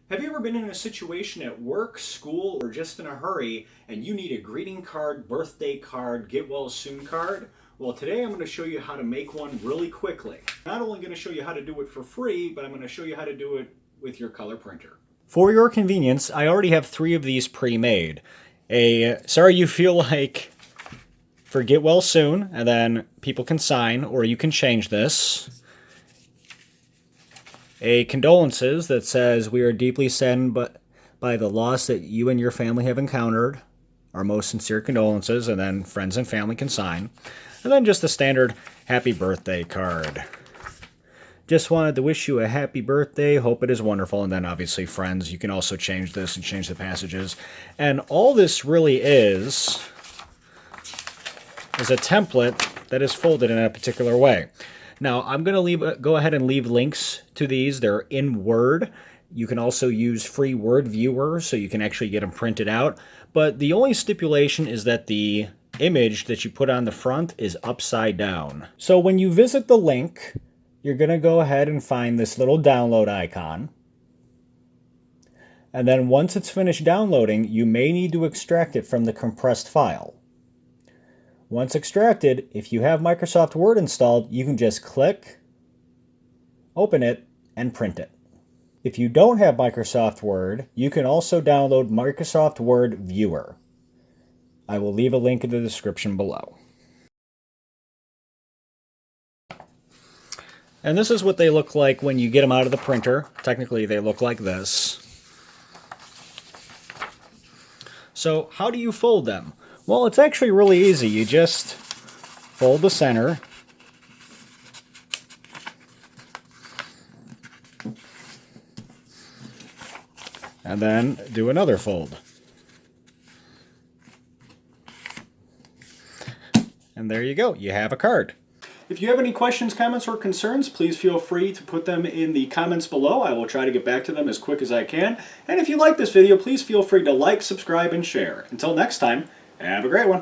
Have you ever been in a situation at work, school, or just in a hurry and you need a greeting card, birthday card, get well soon card? Well, today I'm going to show you how to make one really quickly. Not only going to show you how to do it for free, but I'm going to show you how to do it with your color printer. For your convenience, I already have 3 of these pre-made. A sorry you feel like for get well soon, and then people can sign, or you can change this. A condolences that says, "We are deeply saddened by the loss that you and your family have encountered. Our most sincere condolences," and then friends and family can sign. And then just the standard happy birthday card. "Just wanted to wish you a happy birthday. Hope it is wonderful." And then obviously friends. You can also change this and change the passages. And all this really is a template that is folded in a particular way. Now, I'm going to go ahead and leave links to these. They're in Word. You can also use free Word Viewer, so you can actually get them printed out. But the only stipulation is that the image that you put on the front is upside down. So when you visit the link, you're going to go ahead and find this little download icon. And then once it's finished downloading, you may need to extract it from the compressed file. Once extracted, if you have Microsoft Word installed, you can just click, open it, and print it. If you don't have Microsoft Word, you can also download Microsoft Word Viewer. I will leave a link in the description below. And this is what they look like when you get them out of the printer. Technically, they look like this. So, how do you fold them? Well, it's actually really easy. You just fold the center. And then do another fold. And there you go. You have a card. If you have any questions, comments, or concerns, please feel free to put them in the comments below. I will try to get back to them as quick as I can. And if you like this video, please feel free to like, subscribe, and share. Until next time, have a great one.